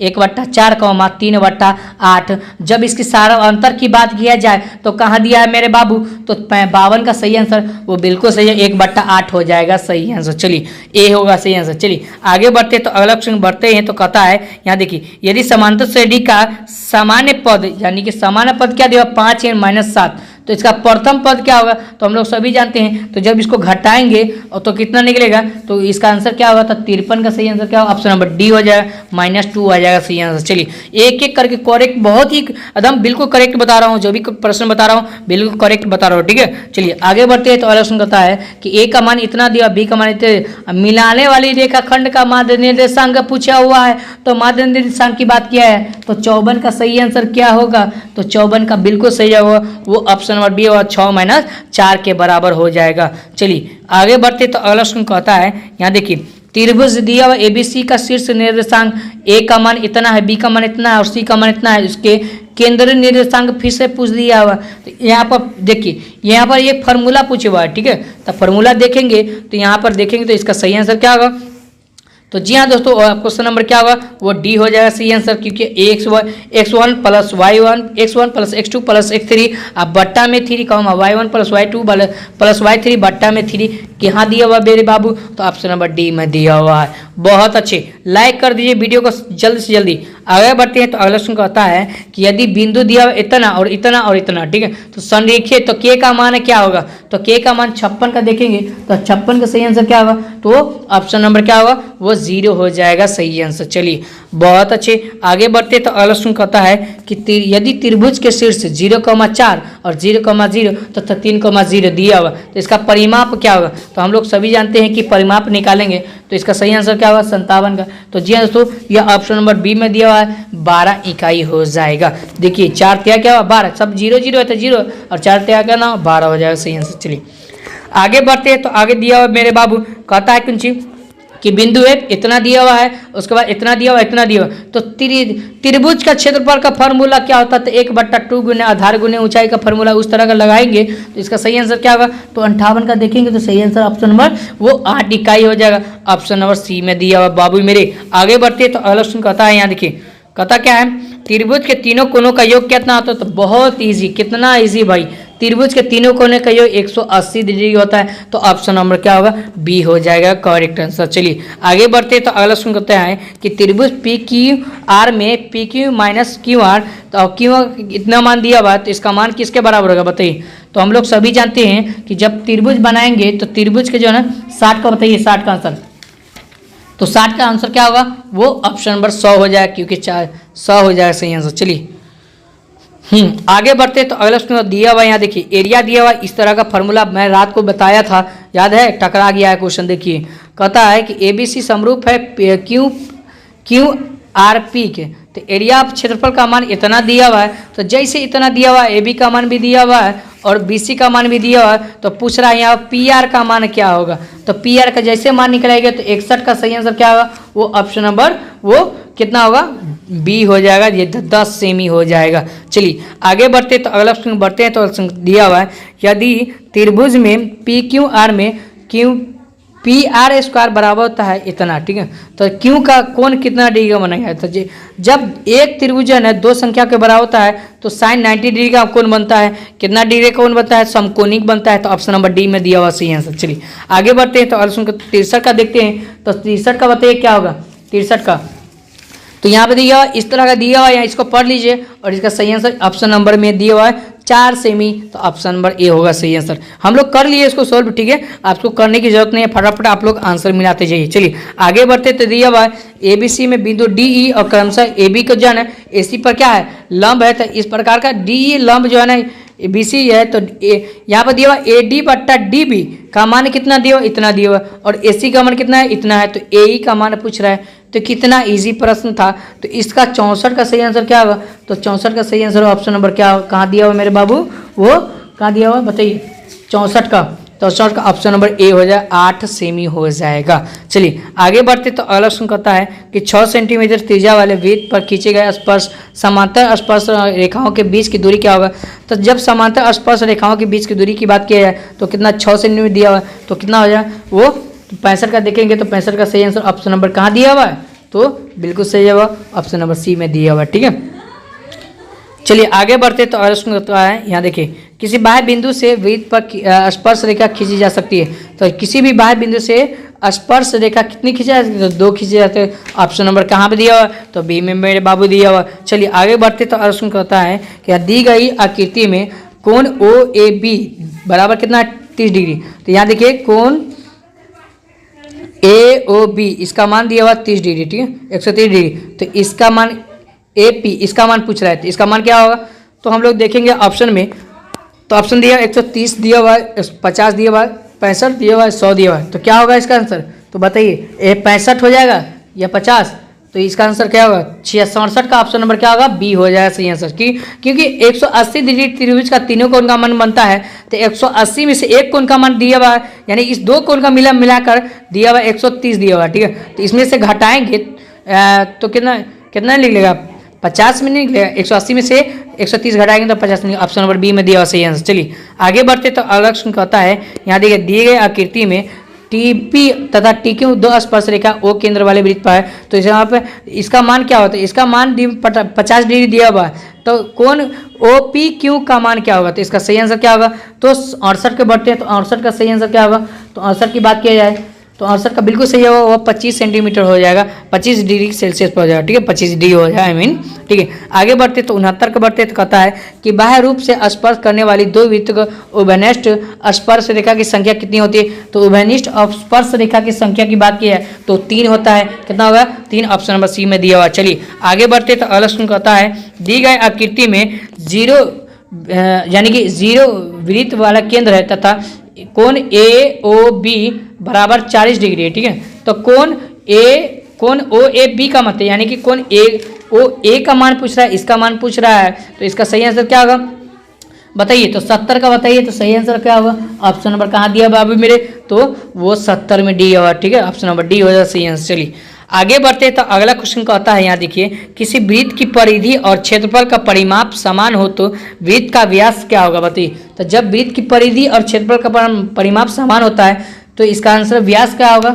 Speaker 1: 1/4, 3/8। जब इसकी सारा अंतर की बात किया जाए तो कहाँ दिया है मेरे बाबू, तो 52 का सही आंसर वो बिल्कुल सही है, 1/8 हो जाएगा सही आंसर। चलिए ए होगा सही आंसर। चलिए आगे बढ़ते तो अगला क्वेश्चन बढ़ते हैं, तो कहता है यहाँ देखिए, यदि समांतर श्रेणी का सामान्य पद, यानी कि सामान्य पद क्या दिया 5n-7, तो इसका प्रथम पद क्या होगा, तो हम लोग सभी जानते हैं। तो जब इसको घटाएंगे और तो कितना निकलेगा, तो इसका आंसर क्या होगा, तो 53 का सही आंसर क्या होगा, ऑप्शन नंबर डी हो जाएगा, -2 आ जाएगा सही आंसर। चलिए एक एक करके करेक्ट, बहुत ही एकदम बिल्कुल करेक्ट बता रहा हूँ, जो भी प्रश्न बता रहा हूँ बिल्कुल करेक्ट बता रहा हूँ, ठीक है। चलिए आगे बढ़ते हैं। तो अगला प्रश्न कहता है कि ए का मान इतना दिया, बी का मान इतना, मिलाने वाली रेखाखंड का माध्य निर्देशांक पूछा हुआ है। तो माध्य निर्देशांक की बात किया है, तो 54 का सही आंसर क्या होगा, तो 54 का बिल्कुल सही होगा, वो ऑप्शन नंबर बी होगा, 6 - 4 के बराबर हो जाएगा। चलिए आगे बढ़ते। तो अगला प्रश्न कहता है, यहाँ देखिए त्रिभुज दिया हुआ एबीसी का शीर्ष निर्देशांक ए का मान इतना है, बी का मान इतना है और सी का मान इतना है, इसके केंद्रीय निर्देशांक फिर से पूछ दिया हुआ। तो यहाँ पर देखिए, यहाँ पर एक फार्मूला पूछा हुआ है, ठीक है। तो फार्मूला देखेंगे, तो यहाँ पर देखेंगे तो इसका सही आंसर क्या होगा, तो जी हाँ दोस्तों, क्वेश्चन नंबर क्या होगा, वो डी हो जाएगा सही आंसर, क्योंकि x1 + y1 x1 + x2 + x3 अब बट्टा में 3 y1 + y2 + y3 बट्टा में 3 यहाँ दिया हुआ मेरे बाबू, तो ऑप्शन नंबर डी में दिया हुआ है। बहुत अच्छे, लाइक कर दीजिए वीडियो को जल्द से जल्दी। आगे बढ़ते हैं। तो अगला प्रश्न कहता है कि यदि बिंदु दिया हुआ इतना और इतना और इतना, ठीक है, तो संरेखिए, तो के का मान क्या होगा, तो के का मान 56 का देखेंगे, तो 56 का सही आंसर क्या होगा, तो ऑप्शन नंबर क्या होगा, वो 0 हो जाएगा सही आंसर। चलिए बहुत अच्छे, आगे बढ़ते। तो अगला प्रश्न कहता है कि यदि त्रिभुज के शीर्ष 0,4 और 0,0 तथा 3,0 दिया हुआ, तो इसका परिमाप क्या होगा, तो हम लोग सभी जानते हैं कि परिमाप निकालेंगे, तो इसका सही आंसर क्या होगा, 57 का। तो जी हाँ दोस्तों, यह ऑप्शन नंबर बी में दिया हुआ है, 12 इकाई हो जाएगा। देखिए 4 त्याग क्या हुआ, 12, सब 0 0 है तो 0 और 4 त्याग क्या ना 12 हो जाएगा सही आंसर। चलिए आगे बढ़ते हैं। तो आगे दिया हुआ मेरे बाबू कहता है कुछ कि बिंदु एक इतना दिया हुआ है, उसके बाद इतना दिया हुआ, इतना दिया हुआ, तो त्रिभुज का क्षेत्रफल का फार्मूला क्या होता है, तो 1/2 गुने आधार गुने ऊंचाई का फार्मूला उस तरह का लगाएंगे, तो इसका सही आंसर क्या होगा, तो 58 का देखेंगे, तो सही आंसर ऑप्शन नंबर वो 8 इकाई हो जाएगा, ऑप्शन नंबर सी में दिया हुआ बाबू मेरे। आगे बढ़ते। तो अगला प्रश्न कहता है, यहाँ देखिए कहता क्या है, त्रिभुज के तीनों कोनों का योग कितना होता है, तो बहुत ईजी, कितना ईजी भाई, त्रिभुज के तीनों कोने का योग 180 डिग्री होता है, तो ऑप्शन नंबर क्या होगा, बी हो जाएगा करेक्ट आंसर। चलिए आगे बढ़ते। तो अगला प्रश्न कहते हैं कि त्रिभुज पी क्यू आर में पी क्यू - क्यू आर, तो क्यू इतना मान दिया हुआ, तो इसका मान किसके बराबर होगा बताइए। तो हम लोग सभी जानते हैं कि जब त्रिभुज बनाएंगे तो त्रिभुज के जो है ना 60 का बताइए, 60 का आंसर, तो 60 का आंसर क्या होगा, वो ऑप्शन नंबर 100 हो जाएगा, क्योंकि 100 हो जाएगा सही आंसर। चलिए आगे बढ़ते। तो अगला प्रश्न दिया हुआ, यहाँ देखिए एरिया दिया हुआ, इस तरह का फार्मूला मैं रात को बताया था, याद है, टकरा गया है क्वेश्चन। देखिए कहता है कि एबीसी समरूप है क्यू आर पी के, तो एरिया क्षेत्रफल का मान इतना दिया हुआ है, तो जैसे इतना दिया हुआ है, ए बी का मान भी दिया हुआ है और बी सी का मान भी दिया हुआ है, तो पूछ रहा है यहाँ पी आर का मान क्या होगा, तो पी आर का जैसे मान निकलेगा, तो 61 का सही आंसर क्या होगा, वो ऑप्शन नंबर वो कितना होगा, बी हो जाएगा, ये 10 सेमी हो जाएगा। चलिए आगे बढ़ते। तो अगला प्रश्न बढ़ते हैं। तो दिया हुआ है यदि त्रिभुज में पी क्यू आर में क्यू पी आर स्क्वायर बराबर होता है इतना, ठीक है, तो क्यू का कोण कितना डिग्री का बनेगा, तो जब एक त्रिभुज है 2 संख्या के बराबर होता है, तो साइन 90 डिग्री का कोण बनता है, कितना डिग्री का कोण बनता है, समकोणिक बनता है, तो ऑप्शन नंबर डी में दिया हुआ सही आंसर। चलिए आगे बढ़ते हैं। तो अल्सुन का 63 का देखते हैं। तो 63 का बताइए क्या होगा, 63 का, तो यहाँ पे दिया हुआ इस तरह का दिया हुआ है, इसको पढ़ लीजिए और इसका सही आंसर ऑप्शन नंबर में दिया हुआ है 4 सेमी, तो ऑप्शन नंबर ए होगा सही आंसर। हम लोग कर लिए इसको सोल्व, ठीक है, आपको करने की जरूरत नहीं है, फटाफट आप लोग आंसर मिलाते जाइए। चलिए आगे बढ़ते। तो दिया हुआ है एबीसी में बिंदु डी ई और क्रमशः ए बी का जो है ना एसी पर क्या है, लंब है, तो इस प्रकार का डी ई लंब जो है ना बी सी है, तो यहाँ पर दिया हुआ ए डी बट्टा डी बी का मान कितना दिया हुआ, इतना दिया हुआ, और ए सी का मान कितना है, इतना है, तो ए ई का मान पूछ रहा है, तो कितना इजी प्रश्न था। तो इसका 64 का सही आंसर क्या होगा, तो 64 का सही आंसर ऑप्शन नंबर क्या कहाँ दिया हुआ मेरे बाबू, वो कहाँ दिया हुआ बताइए, 64 का, तो 64 का ऑप्शन नंबर ए हो जाए, 8 सेमी हो जाएगा। चलिए आगे बढ़ते। तो अगला प्रश्न कहता है कि 6 सेंटीमीटर त्रिज्या वाले वृत्त पर खींचे गए स्पर्श समांतर स्पर्श रेखाओं के बीच की दूरी क्या होगा, तो जब समांतर स्पर्श रेखाओं के बीच की दूरी की बात की जाए तो कितना 6 सेंटीमीटर दिया हुआ है, तो कितना हो जाए वो 65 का देखेंगे, तो 65 का सही आंसर ऑप्शन नंबर कहाँ दिया हुआ है, तो बिल्कुल सही है, ऑप्शन नंबर सी में दिया हुआ है, ठीक है। चलिए आगे बढ़ते। तो प्रश्न होता है यहाँ देखिए किसी बाह्य बिंदु से वृत्त पर स्पर्श रेखा खींची जा सकती है, तो किसी भी बाह्य बिंदु से स्पर्श रेखा कितनी खींची जाती है, तो 2 खींचे जाते हैं, ऑप्शन नंबर कहाँ पे दिया हुआ, तो बी में मेरे बाबू दिया हुआ। चलिए आगे बढ़ते। तो प्रश्न कहता है कि दी गई आकृति में कोण ओ ए बी बराबर कितना 30 डिग्री। तो यहाँ देखिए कोण ए ओ बी इसका मान दिया हुआ 30 डिग्री, ठीक है 130 डिग्री। तो इसका मान ए पी इसका मान पूछ रहा है, तो इसका मान क्या होगा? तो हम लोग देखेंगे ऑप्शन में। तो ऑप्शन दिया 130 दिया हुआ है, 50 दिया हुआ है, 65 दिया हुआ है, 100 दिया हुआ है। तो क्या होगा इसका आंसर? तो बताइए, ए 65 हो जाएगा या 50? तो इसका आंसर क्या होगा? 67 का ऑप्शन नंबर क्या होगा? बी हो जाएगा सही आंसर। क्योंकि 180 डिग्री त्रिभुज का तीनों कोण का मान बनता है, तो 180 में से एक कोण का मान दिया हुआ है, यानी इस दो कोण का मिलाकर दिया हुआ 130 दिया हुआ, ठीक है। तो इसमें से घटाएंगे तो कितना कितना निकलेगा? 50 में नहीं निकलेगा। 180 में से 130 घटाएंगे तो 50 में। ऑप्शन नंबर बी में दिया हुआ सही आंसर। चलिए आगे बढ़ते तो अगला क्वेश्चन कहता है, यहाँ देखिए दिए गए आकृति में टीपी तथा टीक्यू दो स्पर्श रेखा ओ केंद्र वाले वृत्त पर है। तो यहाँ पे इसका मान क्या होता है? इसका मान 50 डिग्री दिया हुआ है, तो कोण ओ पी क्यू का मान क्या होगा? तो इसका सही आंसर क्या होगा? तो 68 के बढ़ते हैं, तो 68 का सही आंसर क्या होगा? तो 68 की बात किया जाए तो 68 का बिल्कुल सही होगा, वो 25 सेंटीमीटर हो जाएगा, 25 डिग्री सेल्सियस पर हो जाएगा, ठीक है 25 डिग्री हो जाएगा ठीक है। आगे बढ़ते तो 69 के बढ़ते तो कहता है कि बाह्य रूप से स्पर्श करने वाली दो वृत्त को उभयनिष्ठ स्पर्श रेखा की संख्या कितनी होती है? तो उभयनिष्ठ स्पर्श रेखा की संख्या की बात की है तो 3 होता है। कितना होगा? 3 ऑप्शन नंबर सी में दिया हुआ। चलिए आगे बढ़ते तो अगला क्वेश्चन कहता है, दी गई आकृति में जीरो यानी कि जीरो वृत्त वाला केंद्र है तथा कोण ए ओ बी बराबर 40 डिग्री है, ठीक है। तो कोण ओ ए बी का मत है, यानी कि कोण ए ओ ए का मान पूछ रहा है, इसका मान पूछ रहा है, तो इसका सही आंसर क्या होगा बताइए? तो 70 का बताइए, तो सही आंसर क्या होगा? ऑप्शन नंबर कहाँ दिया बाबू मेरे? तो वो 70 में डी होगा, ठीक है ऑप्शन नंबर डी हो जाएगा सही आंसर। चलिए आगे बढ़ते तो अगला क्वेश्चन कहता है, यहाँ देखिए किसी वृत्त की परिधि और क्षेत्रफल का परिमाप समान हो तो वृत्त का व्यास क्या होगा बताइए? तो जब वृत्त की परिधि और क्षेत्रफल का परिमाप समान होता है तो इसका आंसर व्यास क्या होगा?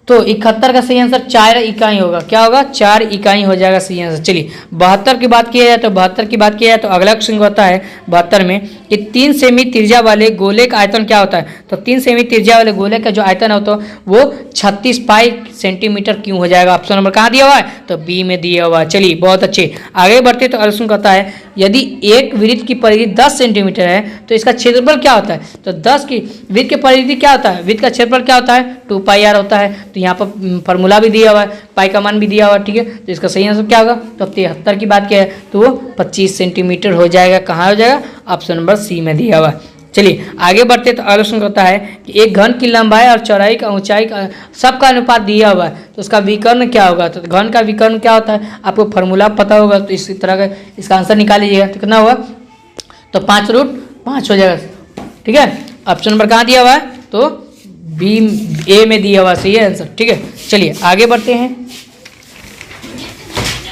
Speaker 1: तो 71 का सही आंसर 4 इकाई होगा। क्या होगा? 4 इकाई हो जाएगा सही आंसर। चलिए 72 की बात किया जाए तो 72 की बात किया जाए तो अगला क्वेश्चन होता है 72 में कि 3 सेमी त्रिज्या वाले गोले का आयतन क्या होता है? तो 3 सेमी त्रिज्या वाले गोले का जो आयतन होता है वो 36 पाई सेंटीमीटर क्यों हो जाएगा? ऑप्शन नंबर कहाँ दिया हुआ है? तो बी में दिया हुआ है। चलिए बहुत अच्छे आगे बढ़ते तो अगला क्वेश्चन कहता है, यदि एक वृत्त की परिधि 10 सेंटीमीटर है तो इसका क्षेत्रफल क्या होता है? तो 10 की वृत्त की परिधि क्या होता है? वृत्त का क्षेत्रफल क्या होता है? 2 पाई आर होता है। तो यहाँ पर फॉर्मूला भी दिया हुआ है, पाई का मान भी दिया हुआ है, ठीक है। तो इसका सही आंसर क्या होगा? तो 73 की बात किया है तो वो 25 सेंटीमीटर हो जाएगा। कहाँ हो जाएगा? ऑप्शन नंबर सी में दिया हुआ है। चलिए आगे बढ़ते तो अगला क्वेश्चन होता है कि एक घन की लंबाई और चौड़ाई का ऊंचाई का सबका अनुपात दिया हुआ है तो उसका विकर्ण क्या होगा? तो घन का विकर्ण क्या होता है? आपको फॉर्मूला पता होगा, तो इसी तरह का इसका आंसर निकाल लीजिएगा। तो कितना होगा? तो 5√5 हो जाएगा, ठीक है। ऑप्शन नंबर कहाँ दिया हुआ है? तो बी ए में दिया हुआ सही है आंसर, ठीक है। चलिए आगे बढ़ते हैं।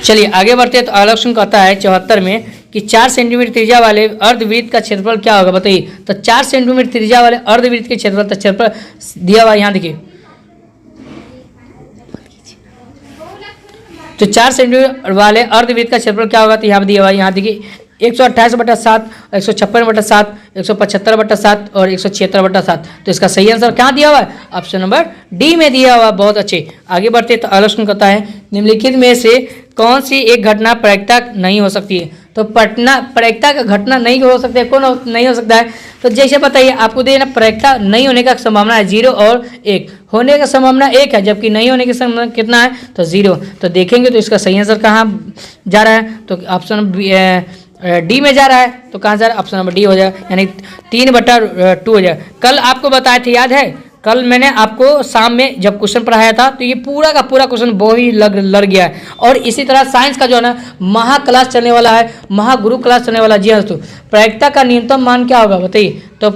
Speaker 1: चलिए आगे बढ़ते हैं तो अगला क्वेश्चन कहता है 74 में कि 4 सेंटीमीटर त्रिज्या वाले अर्धवृत्त का क्षेत्रफल क्या होगा बताइए? तो 4 सेंटीमीटर त्रिज्या वाले अर्धवृत्त के क्षेत्रफल, तो क्षेत्रफल दिया हुआ यहाँ देखिए, तो 4 सेंटीमीटर वाले अर्धवृत्त का क्षेत्रफल क्या होगा? तो यहाँ दिया हुआ है, यहाँ देखिए 128/7, 156/7, 175/7 और 176/7। तो इसका सही आंसर क्या दिया हुआ है? ऑप्शन नंबर डी में दिया हुआ। बहुत अच्छे आगे बढ़ते तो अगला क्वेश्चन कहता है, निम्नलिखित में से कौन सी एक घटना प्रायिकता नहीं हो सकती है? तो प्रायिकता का घटना नहीं हो सकता है, कौन नहीं हो सकता है? तो जैसे बताइए आपको देना, प्रायिकता नहीं होने का संभावना है 0 और 1, होने का संभावना 1 है, जबकि नहीं होने की संभावना कितना है? तो 0। तो देखेंगे तो इसका सही आंसर कहाँ जा रहा है? तो ऑप्शन डी में जा रहा है। तो कहाँ जा रहा है? ऑप्शन नंबर डी हो जाएगा, यानी 3/2 हो जाएगा। कल आपको बताए थे, याद है? कल मैंने आपको शाम में जब क्वेश्चन पढ़ाया था तो ये पूरा का पूरा क्वेश्चन बहुत ही लग गया है। और इसी तरह साइंस का जो है ना महा क्लास चलने वाला है, महागुरु क्लास चलने वाला है। जी हाँ दोस्तों, प्रायिकता का न्यूनतम मान क्या होगा बताइए? तो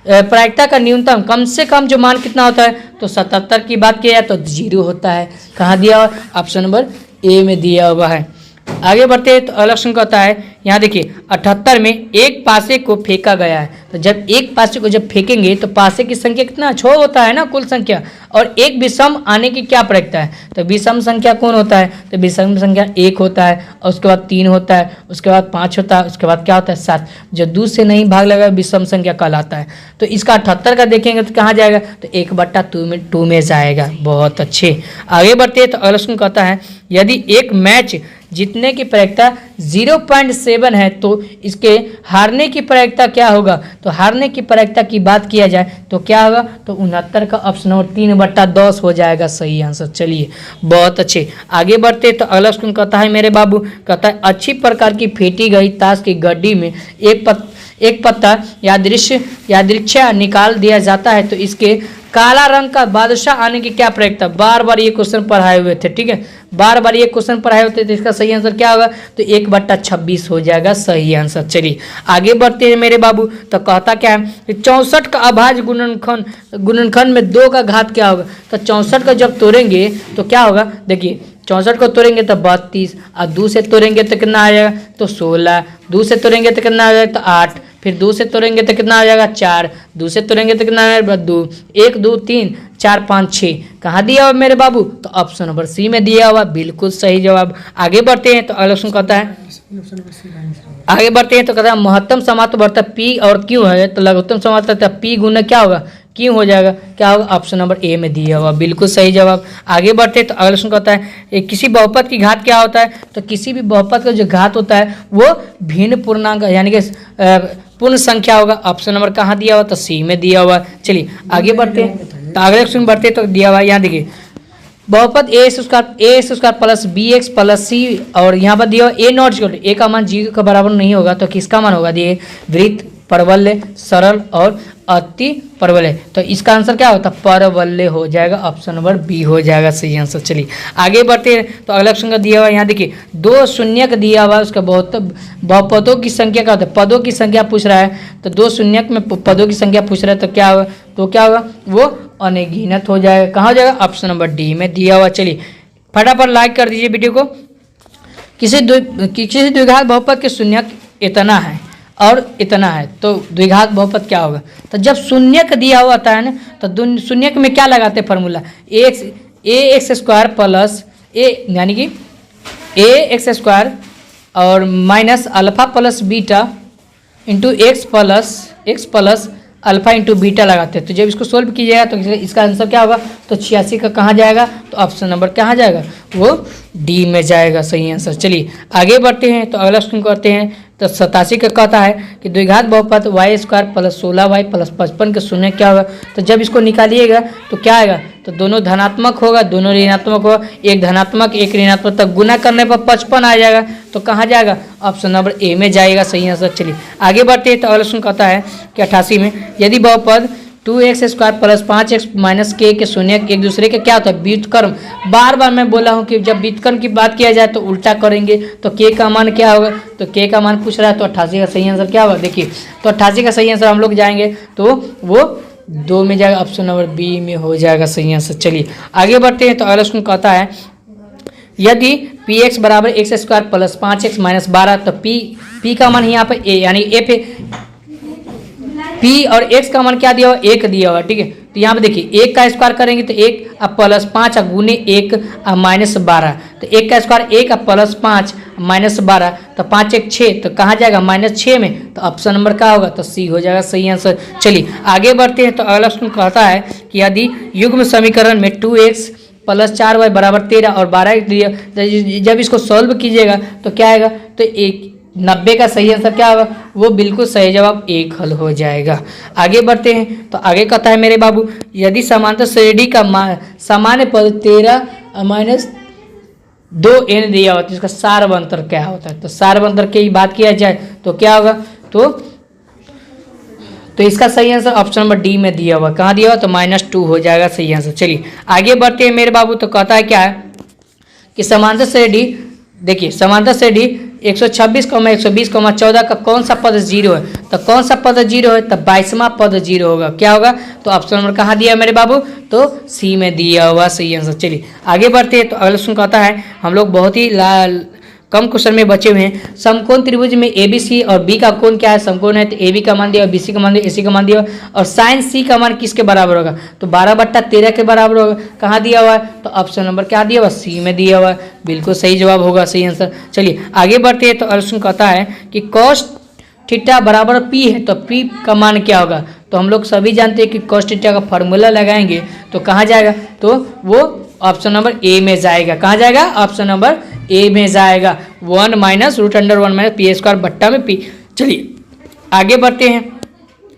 Speaker 1: प्रायिकता का न्यूनतम कम से कम जो मान कितना होता है? तो 77 की बात किया जाए तो 0 होता है। कहाँ दिया हुआ? ऑप्शन नंबर ए में दिया हुआ है। आगे बढ़ते हैं तो अगला क्वेश्चन कहता है, यहाँ देखिए 78 में एक पासे को फेंका गया है। तो जब एक पासे को जब फेंकेंगे तो पासे की संख्या कितना? 6 होता है ना कुल संख्या, और एक विषम आने की क्या प्रायिकता है? तो विषम संख्या कौन होता है? तो विषम संख्या 1 होता है, और उसके बाद 3 होता है, उसके बाद 5 होता है, उसके बाद क्या होता है? 7। जो 2 से नहीं भाग लगा विषम संख्या कहलाता है। तो इसका 78 का देखेंगे तो कहाँ जाएगा? तो 1/2 में जाएगा। बहुत अच्छे आगे बढ़ते हैं तो अगला क्वेश्चन कहता है, यदि एक मैच जीतने की प्रायिकता 0.7 है, तो इसके हारने की प्रायिकता क्या होगा? तो हारने की प्रायिकता की बात किया जाए तो क्या होगा? तो 69 का ऑप्शन नंबर 3/10 हो जाएगा सही आंसर। चलिए बहुत अच्छे, आगे बढ़ते। तो अगला क्वेश्चन कहता है मेरे बाबू, कहता है अच्छी प्रकार की फेंटी गई ताश की गड्डी में एक पत्ता यादृच्छा निकाल दिया जाता है, तो इसके काला रंग का बादशाह आने की क्या प्रायिकता? बार बार ये क्वेश्चन पढ़ाए हुए थे, ठीक है, बार बार ये क्वेश्चन पढ़ाए हुए थे, तो इसका सही आंसर क्या होगा? तो 1/26 हो जाएगा सही आंसर। चलिए आगे बढ़ते हैं मेरे बाबू। तो कहता क्या है कि 64 का अभाज्य गुणनखंड में 2 का घात क्या होगा? तो 64 का जब तोड़ेंगे तो क्या होगा? देखिए 64 को तोड़ेंगे तो 32, और 2 से तोड़ेंगे तो कितना आ जाएगा? तो 16, 2 से तोड़ेंगे तो कितना आ जाएगा? तो 8, फिर 2 से तोड़ेंगे तो कितना आ जाएगा? 4, 2 से तोड़ेंगे तो कितना आ जाएगा? 2, 1 2 3 4 5 6। कहाँ दिया हुआ मेरे बाबू? तो ऑप्शन नंबर सी में दिया हुआ, बिल्कुल सही जवाब। आगे बढ़ते हैं। तो अगला क्वेश्चन कहता है, आगे बढ़ते हैं तो कहता है महत्तम समानुपाती पी और क्यू है, तो लघुत्तम समानुपाती पी गुना क्या होगा? क्यों हो जाएगा? क्या होगा? ऑप्शन नंबर ए में दिया हुआ, बिल्कुल सही जवाब। आगे बढ़ते तो अगला क्वेश्चन कहता है किसी बहुपद की घात क्या होता है? तो किसी भी बहुपद का जो घात होता है वो भिन्न पूर्णांक यानी कि पूर्ण संख्या होगा। ऑप्शन नंबर कहाँ दिया हुआ? तो सी में दिया हुआ। चलिए आगे बढ़ते हैं। तो अगले क्वेश्चन बढ़ते तो दिया हुआ यहाँ देखिए, बहुपद a² plus bx plus c, और यहाँ पर दिया हुआ a not equal to a का मान 0 के बराबर नहीं होगा, तो किसका मान होगा? दिए वृत्त, परवलय, सरल और अति परवलय, तो इसका आंसर क्या होता है? परवलय हो जाएगा, ऑप्शन नंबर बी हो जाएगा सही आंसर। चलिए आगे बढ़ते हैं। तो अगला क्वेश्चन का दिया हुआ यहाँ देखिए 2 शून्यक दिया हुआ, उसका बहुपदों की संख्या क्या होता है? पदों की संख्या पूछ रहा है, तो 2 शून्यक में पदों की संख्या पूछ रहा है, तो क्या होगा? तो क्या होगा? वो अनगिनत हो जाएगा। कहाँ हो जाएगा? ऑप्शन नंबर डी में दिया हुआ। चलिए फटाफट लाइक कर दीजिए वीडियो को। किसी द्विघात बहुपद के शून्यक इतना है और इतना है, तो द्विघात बहुपद क्या होगा? तो जब शून्यक दिया हुआ होता है ना, तो शून्यक में क्या लगाते हैं फॉर्मूला? ax² प्लस यानी कि ax² और minus alpha plus beta into x plus alpha into beta लगाते हैं। तो जब इसको सोल्व कीजिएगा तो इसका आंसर क्या होगा? तो 86 का कहाँ जाएगा? तो ऑप्शन नंबर कहाँ जाएगा? वो डी में जाएगा सही आंसर। चलिए आगे बढ़ते हैं। तो अगला क्वेश्चन करते हैं। तो 87 का कहता है कि द्विघात बहुपद y² प्लस 16y प्लस 55 के शून्य क्या होगा? तो जब इसको निकालिएगा तो क्या आएगा? तो दोनों धनात्मक होगा, दोनों ऋणात्मक होगा, एक धनात्मक एक ऋणात्मक, तब गुना करने पर 55 आ जाएगा, तो कहाँ जाएगा? ऑप्शन नंबर ए में जाएगा सही आंसर। चलिए आगे बढ़ते हैं। तो अगला क्वेश्चन कहता है कि 88 में यदि बहुपद 2x² plus 5x minus k के शून्य एक दूसरे के क्या होता है? व्युत्क्रम। बार बार मैं बोला हूँ कि जब व्युत्क्रम की बात किया जाए तो उल्टा करेंगे, तो k का मान क्या होगा? तो k का मान पूछ रहा है, तो 88 का सही आंसर क्या होगा? देखिए तो 88 का सही आंसर हम लोग जाएंगे तो वो 2 में जाएगा, ऑप्शन नंबर बी में हो जाएगा सही आंसर। चलिए आगे बढ़ते हैं। तो अगला क्वेश्चन कहता है यदि px बराबर x² प्लस 5x माइनस 12, तो p का मान यहाँ पे a यानी f p और x का मान क्या दिया हुआ? 1 दिया हुआ, ठीक है। तो यहाँ पे देखिए 1 का स्क्वायर करेंगे तो 1 अब प्लस 5 गुने 1 माइनस 12, तो 1 का स्क्वायर 1 अब प्लस 5 माइनस 12, तो 5 1 6, तो कहाँ जाएगा? -6 में, तो ऑप्शन नंबर क्या होगा? तो सी हो जाएगा सही आंसर। चलिए आगे बढ़ते हैं। तो अगला क्वेश्चन कहता है कि यदि युग्म समीकरण में 2x प्लस 4y बराबर 13 और 12 दिया, जब इसको सॉल्व कीजिएगा तो क्या आएगा? तो 90 का सही आंसर क्या होगा? वो बिल्कुल सही जवाब 1 हल हो जाएगा। आगे बढ़ते हैं। तो आगे कहता है मेरे बाबू यदि समांतर श्रेणी का सामान्य पद 13 माइनस 2n दिया होता है, इसका सारवंतर क्या होता है? तो सारवंतर की बात किया जाए तो क्या होगा? तो इसका सही आंसर ऑप्शन नंबर डी में दिया हुआ। कहाँ दिया हुआ? तो -2 हो जाएगा सही आंसर। चलिए आगे बढ़ते हैं मेरे बाबू। तो कहता है क्या है कि समांतर श्रेणी, देखिए समांतर श्रेणी 126, 120, 14 का कौन सा पद 0 है? तो कौन सा पद 0 है? तो 22वां पद 0 होगा। क्या होगा? तो ऑप्शन नंबर कहाँ दिया है मेरे बाबू? तो सी में दिया हुआ सही आंसर। चलिए आगे बढ़ते हैं। तो अगला क्वेश्चन कहता है, हम लोग बहुत ही कम क्वेश्चन में बचे हुए हैं। समकोण त्रिभुज में ए बी सी और बी का कोण क्या है? समकोण है, तो ए बी का मान दिया, बी सी का मान दिया, ए सी का मान दिया, और साइन सी का मान किसके बराबर होगा? तो 12/13 के बराबर होगा। कहाँ दिया हुआ है? तो ऑप्शन नंबर क्या दिया हुआ? सी में दिया हुआ है, बिल्कुल सही जवाब होगा सही आंसर। चलिए आगे बढ़ते हैं। तो क्वेश्चन कहता है कि cos थीटा बराबर P है, तो P का मान क्या होगा? तो हम लोग सभी जानते हैं कि cos थीटा का फॉर्मूला लगाएंगे तो कहाँ जाएगा? तो वो ऑप्शन नंबर ए में जाएगा। कहाँ जाएगा? ऑप्शन नंबर ए में जाएगा। 1 minus root under 1 minus p square बट्टा में पी। चलिए आगे बढ़ते हैं।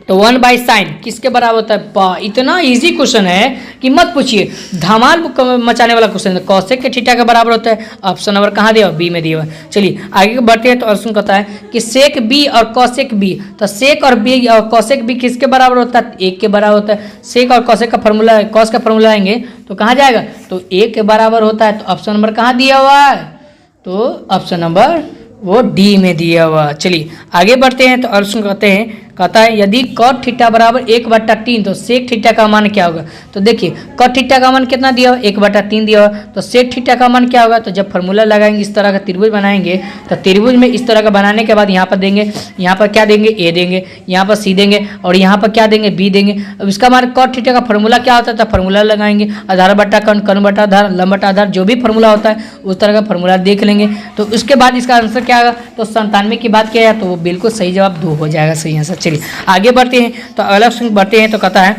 Speaker 1: तो 1 बाई साइन किसके बराबर होता है? इतना इजी क्वेश्चन है कि मत पूछिए, धमाल मचाने वाला क्वेश्चन है। कॉसेक के थीटा के बराबर होता है। ऑप्शन नंबर कहाँ दिया? बी में दिया हुआ। चलिए आगे बढ़ते हैं। तो ऑप्शन कहता है कि सेक बी और कॉसेक बी, तो सेक और बी और कॉसेक बी किसके बराबर होता है? 1 के बराबर होता है। सेक और कॉसेक का फॉर्मूला, कॉस का फॉर्मूला आएंगे तो कहाँ जाएगा? तो 1 के बराबर होता है। तो ऑप्शन नंबर कहाँ दिया हुआ है? तो ऑप्शन नंबर वो डी में दिया हुआ। चलिए आगे बढ़ते हैं। तो ऑप्शन कहता है यदि कॉट थीटा बराबर 1/3 तो सेक थीटा का मान क्या होगा? तो देखिए कॉट थीटा का मान कितना दिया हुआ? 1/3 दिया हुआ। तो सेक थीटा का मान क्या होगा? तो जब फार्मूला लगाएंगे, इस तरह का त्रिभुज बनाएंगे, तो त्रिभुज में इस तरह का बनाने के बाद यहाँ पर देंगे, यहाँ पर क्या देंगे? ए देंगे, यहाँ पर सी देंगे और यहाँ पर क्या देंगे? बी देंगे। अब इसका मान कॉट थीटा का फार्मूला क्या होता है? तो फार्मूला लगाएंगे, आधार बट्टा कर्ण, कर्ण बट्टा आधार, लंब बट्टा आधार, जो भी फार्मूला होता है उस तरह का फार्मूला देख लेंगे। तो उसके बाद इसका आंसर क्या होगा? तो 97 की बात किया जाए तो वो बिल्कुल सही जवाब 2 हो जाएगा, सही आंसर। चलिए आगे बढ़ते हैं। तो अगला क्वेश्चन बढ़ते हैं। तो कहता है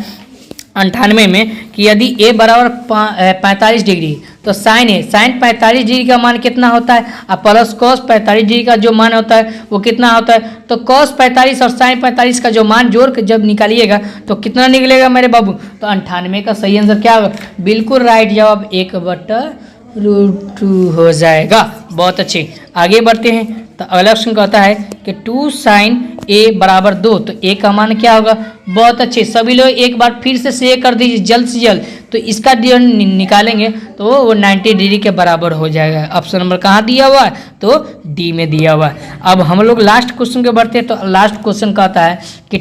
Speaker 1: 98 में कि यदि a बराबर 45 डिग्री तो साइन ए, साइन 45 डिग्री का मान कितना होता है? और प्लस कॉस 45 डिग्री का जो मान होता है वो कितना होता है? तो कॉस 45 और साइन 45 का जो मान जोड़ के जब निकालिएगा तो कितना निकलेगा मेरे बाबू? तो 98 का सही आंसर क्या होगा? बिल्कुल राइट जवाब 1/√2 हो जाएगा। बहुत अच्छे, आगे बढ़ते हैं। तो अगला क्वेश्चन कहता है कि 2 साइन ए बराबर 2, तो ए का मान क्या होगा? बहुत अच्छे, सभी लोग एक बार फिर से शेयर कर दीजिए जल्द से जल्द। तो इसका निकालेंगे तो वो 90 डिग्री के बराबर हो जाएगा। ऑप्शन नंबर कहाँ दिया हुआ है? तो डी में दिया हुआ है। अब हम लोग लास्ट क्वेश्चन के बढ़ते हैं। तो लास्ट क्वेश्चन कहता है कि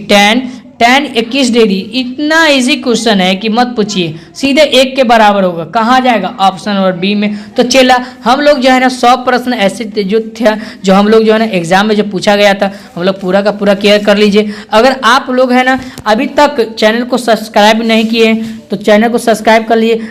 Speaker 1: tan 21 डिग्री, इतना इजी क्वेश्चन है कि मत पूछिए, सीधे 1 के बराबर होगा। कहाँ जाएगा? ऑप्शन नंबर बी में। तो चला हम लोग जो है ना 100 प्रश्न ऐसे जो थे, जो हम लोग जो है ना एग्जाम में जो पूछा गया था, हम लोग पूरा का पूरा क्लियर कर लीजिए। अगर आप लोग है ना अभी तक चैनल को सब्सक्राइब नहीं किए हैं तो चैनल को सब्सक्राइब कर लिए।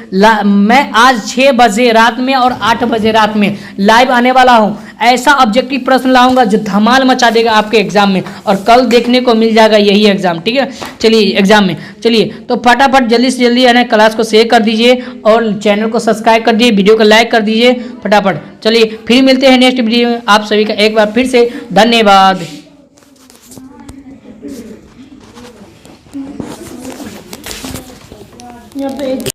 Speaker 1: मैं आज 6 बजे रात में और 8 बजे रात में लाइव आने वाला हूँ। ऐसा ऑब्जेक्टिव प्रश्न लाऊंगा जो धमाल मचा देगा आपके एग्जाम में, और कल देखने को मिल जाएगा यही एग्जाम। ठीक है, चलिए एग्जाम में चलिए तो फटाफट जल्दी से जल्दी है ना क्लास को शेयर कर दीजिए और चैनल को सब्सक्राइब कर दीजिए, वीडियो को लाइक कर दीजिए फटाफट। चलिए फिर मिलते हैं नेक्स्ट वीडियो में। आप सभी का एक बार फिर से धन्यवाद।